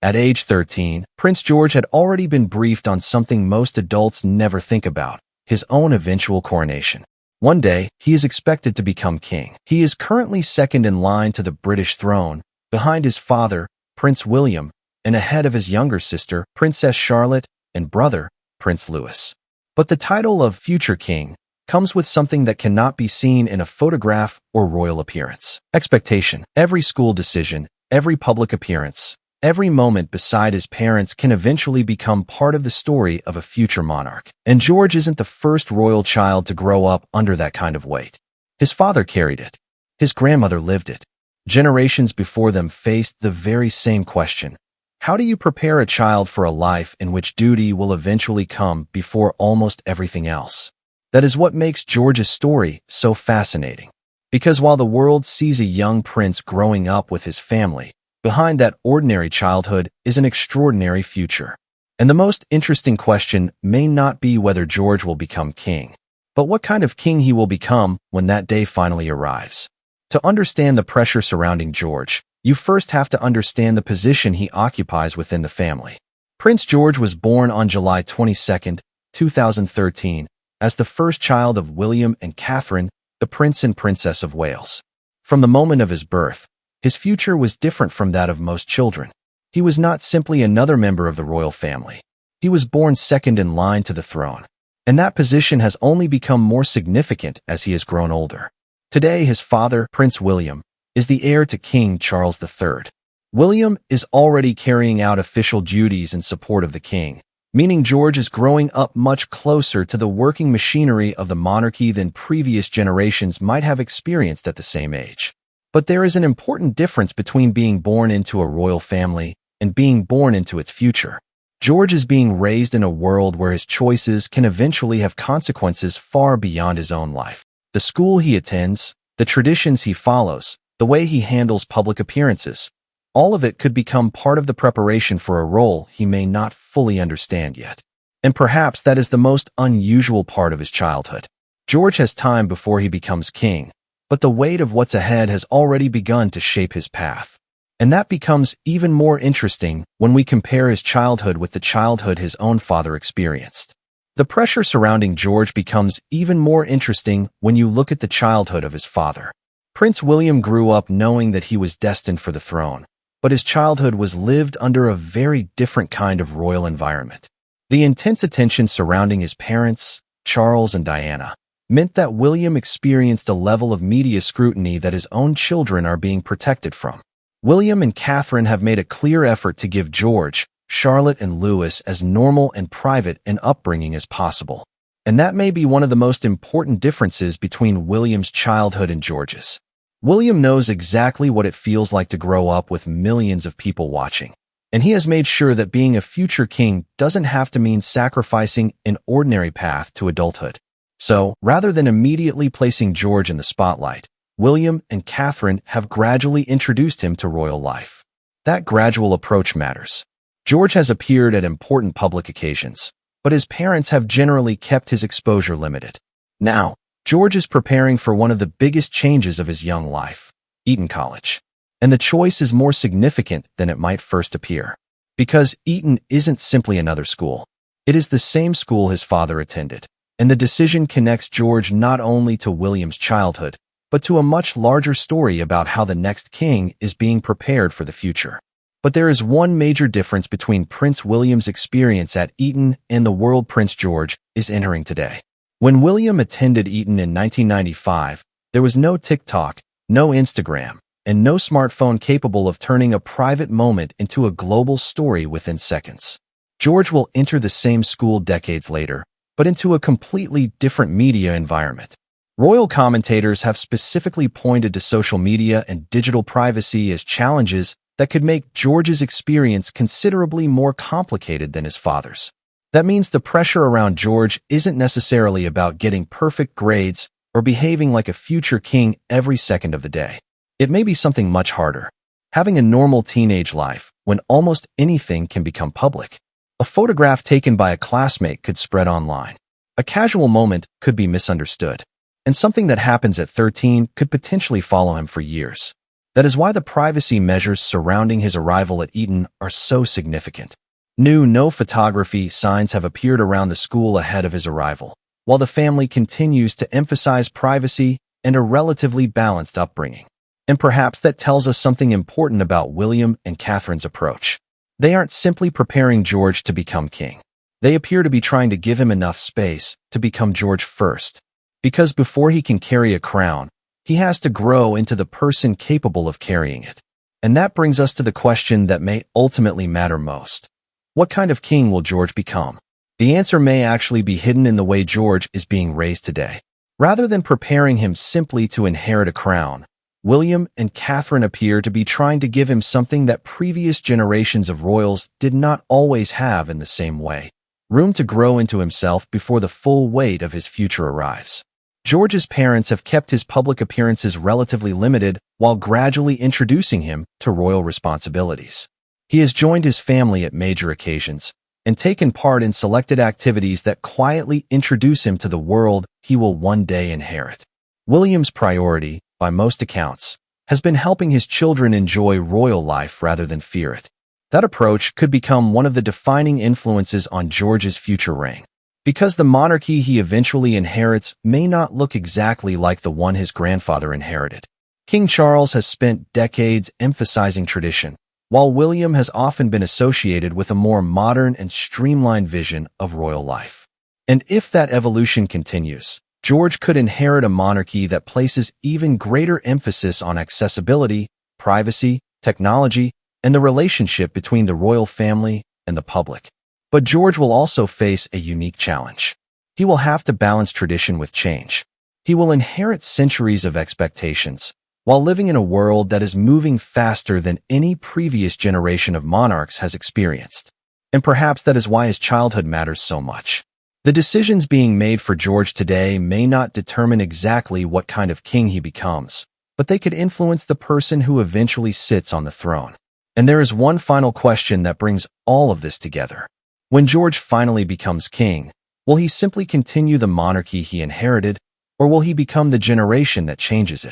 At age 13, Prince George had already been briefed on something most adults never think about: his own eventual coronation. One day, he is expected to become king. He is currently second in line to the British throne, behind his father, Prince William, and ahead of his younger sister, Princess Charlotte, and brother, Prince Louis. But the title of future king comes with something that cannot be seen in a photograph or royal appearance. Expectation. Every school decision, every public appearance, every moment beside his parents can eventually become part of the story of a future monarch. And George isn't the first royal child to grow up under that kind of weight. His father carried it. His grandmother lived it. Generations before them faced the very same question. How do you prepare a child for a life in which duty will eventually come before almost everything else? That is what makes George's story so fascinating. Because while the world sees a young prince growing up with his family, behind that ordinary childhood is an extraordinary future. And the most interesting question may not be whether George will become king, but what kind of king he will become when that day finally arrives. To understand the pressure surrounding George, you first have to understand the position he occupies within the family. Prince George was born on July 22, 2013, as the first child of William and Catherine, the Prince and Princess of Wales. From the moment of his birth, his future was different from that of most children. He was not simply another member of the royal family. He was born second in line to the throne, and that position has only become more significant as he has grown older. Today, his father, Prince William, is the heir to King Charles III. William is already carrying out official duties in support of the king, meaning George is growing up much closer to the working machinery of the monarchy than previous generations might have experienced at the same age. But there is an important difference between being born into a royal family and being born into its future. George is being raised in a world where his choices can eventually have consequences far beyond his own life. The school he attends, the traditions he follows, the way he handles public appearances, all of it could become part of the preparation for a role he may not fully understand yet. And perhaps that is the most unusual part of his childhood. George has time before he becomes king, but the weight of what's ahead has already begun to shape his path. And that becomes even more interesting when we compare his childhood with the childhood his own father experienced. The pressure surrounding George becomes even more interesting when you look at the childhood of his father. Prince William grew up knowing that he was destined for the throne, but his childhood was lived under a very different kind of royal environment. The intense attention surrounding his parents, Charles and Diana, meant that William experienced a level of media scrutiny that his own children are being protected from. William and Catherine have made a clear effort to give George, Charlotte, and Louis as normal and private an upbringing as possible. And that may be one of the most important differences between William's childhood and George's. William knows exactly what it feels like to grow up with millions of people watching, and he has made sure that being a future king doesn't have to mean sacrificing an ordinary path to adulthood. So, rather than immediately placing George in the spotlight, William and Catherine have gradually introduced him to royal life. That gradual approach matters. George has appeared at important public occasions, but his parents have generally kept his exposure limited. Now, George is preparing for one of the biggest changes of his young life, Eton College. And the choice is more significant than it might first appear. Because Eton isn't simply another school. It is the same school his father attended. And the decision connects George not only to William's childhood, but to a much larger story about how the next king is being prepared for the future. But there is one major difference between Prince William's experience at Eton and the world Prince George is entering today. When William attended Eton in 1995, there was no TikTok, no Instagram, and no smartphone capable of turning a private moment into a global story within seconds. George will enter the same school decades later, but into a completely different media environment. Royal commentators have specifically pointed to social media and digital privacy as challenges that could make George's experience considerably more complicated than his father's. That means the pressure around George isn't necessarily about getting perfect grades or behaving like a future king every second of the day. It may be something much harder. Having a normal teenage life when almost anything can become public. A photograph taken by a classmate could spread online. A casual moment could be misunderstood. And something that happens at 13 could potentially follow him for years. That is why the privacy measures surrounding his arrival at Eton are so significant. No photography signs have appeared around the school ahead of his arrival, while the family continues to emphasize privacy and a relatively balanced upbringing. And perhaps that tells us something important about William and Catherine's approach. They aren't simply preparing George to become king. They appear to be trying to give him enough space to become George first. Because before he can carry a crown, he has to grow into the person capable of carrying it. And that brings us to the question that may ultimately matter most. What kind of king will George become? The answer may actually be hidden in the way George is being raised today. Rather than preparing him simply to inherit a crown, William and Catherine appear to be trying to give him something that previous generations of royals did not always have in the same way: room to grow into himself before the full weight of his future arrives. George's parents have kept his public appearances relatively limited while gradually introducing him to royal responsibilities. He has joined his family at major occasions and taken part in selected activities that quietly introduce him to the world he will one day inherit. William's priority, by most accounts, has been helping his children enjoy royal life rather than fear it. That approach could become one of the defining influences on George's future reign. Because the monarchy he eventually inherits may not look exactly like the one his grandfather inherited. King Charles has spent decades emphasizing tradition, while William has often been associated with a more modern and streamlined vision of royal life. And if that evolution continues, George could inherit a monarchy that places even greater emphasis on accessibility, privacy, technology, and the relationship between the royal family and the public. But George will also face a unique challenge. He will have to balance tradition with change. He will inherit centuries of expectations, while living in a world that is moving faster than any previous generation of monarchs has experienced. And perhaps that is why his childhood matters so much. The decisions being made for George today may not determine exactly what kind of king he becomes, but they could influence the person who eventually sits on the throne. And there is one final question that brings all of this together. When George finally becomes king, will he simply continue the monarchy he inherited, or will he become the generation that changes it?